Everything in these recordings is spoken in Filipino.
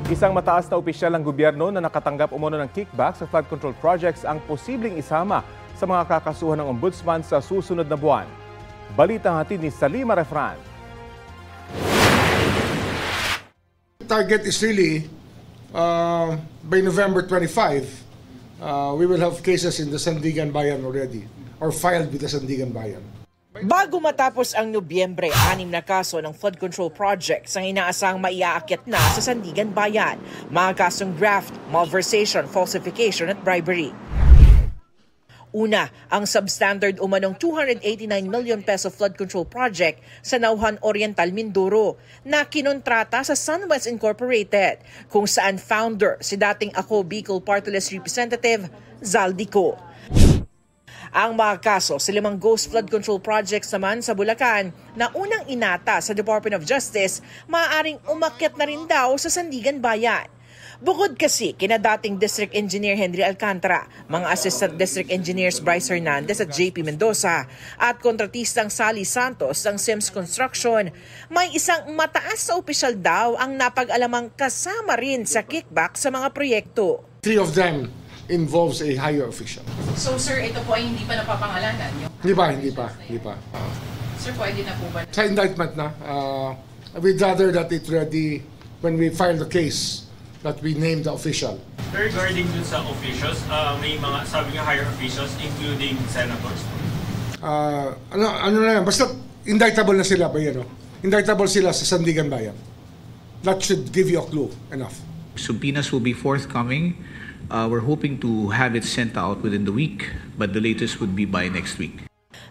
Isang mataas na opisyal ng gobyerno na nakatanggap umano ng kickback sa flood control projects ang posibleng isama sa mga kakasuhan ng ombudsman sa susunod na buwan. Balita hatid ni Salima Refran. Target is really by November 25, we will have cases in the Sandigan Bayan already or filed with the Sandigan Bayan. Bago matapos ang Nobyembre, 6 na kaso ng flood control projects ang inaasang maiaakyat na sa Sandigan Bayan. Mga kasong graft, malversation, falsification at bribery. Una, ang substandard umanong 289 million peso flood control project sa Nauhan Oriental, Mindoro na kinontrata sa SunWest Incorporated kung saan founder si dating Ako Bicol Party List Representative Zaldico. Ang mga kaso sa 5 ghost flood control projects naman sa Bulacan na unang inata sa Department of Justice, maaaring umakyat na rin daw sa Sandigan Bayan. Bukod kasi kina dating District Engineer Henry Alcantara, mga Assistant District Engineers Bryce Hernandez at JP Mendoza at kontratistang Sally Santos ng Sims Construction, may isang mataas na opisyal daw ang napag-alamang kasama rin sa kickback sa mga proyekto. 3 of them involves a higher official. So sir, ito po ay hindi pa napapangalanan? Hindi pa. Sir, pwede na po ba? Sa indictment na, we'd rather that it ready when we file the case that we name the official. Regarding dun sa officials, may mga sabi nga higher officials including senators? Ano na yan, basta indictable na sila pa yan. Indictable sila sa Sandigan Bayan. That should give you a clue enough. Subpoenas will be forthcoming. We're hoping to have it sent out within the week, but the latest would be by next week.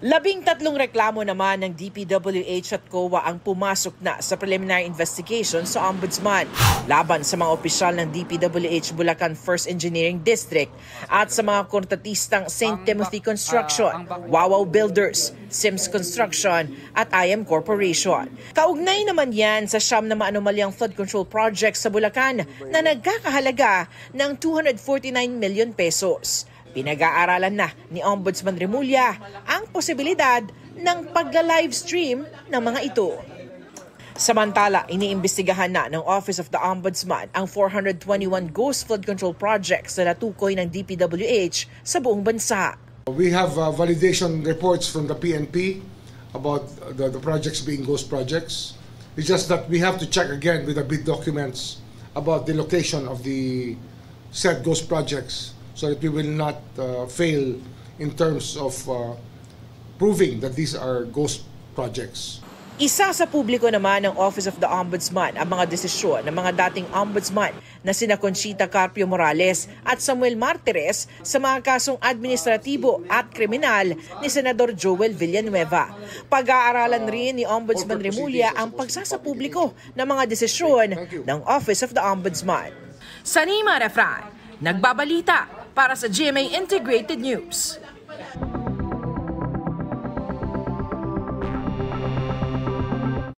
13 reklamo naman ng DPWH at COA ang pumasok na sa preliminary investigation sa Ombudsman laban sa mga opisyal ng DPWH Bulacan 1st Engineering District at sa mga kontratistang St. Timothy Construction, Wawaw Builders, Sims Construction at IM Corporation. Kaugnay naman yan sa siyam na maanomalyang flood control projects sa Bulacan na nagkakahalaga ng 249 million pesos. Pinag-aaralan na ni Ombudsman Remulla ang posibilidad ng pagla-livestream ng mga ito. Samantala, iniimbestigahan na ng Office of the Ombudsman ang 421 ghost flood control projects na natukoy ng DPWH sa buong bansa. We have validation reports from the PNP about the projects being ghost projects. It's just that we have to check again with the bid documents about the location of the said ghost projects, so that we will not fail in terms of proving that these are ghost projects. Isa sa publiko naman ng Office of the Ombudsman ang mga desisyon ng mga dating ombudsman na sina Conchita Carpio Morales at Samuel Martires sa mga kasong administratibo at kriminal ni Senador Joel Villanueva. Pag-aaralan rin ni Ombudsman Remulla ang pagsasapubliko ng mga desisyon ng Office of the Ombudsman. Salima Refran, nagbabalita para sa GMA Integrated News.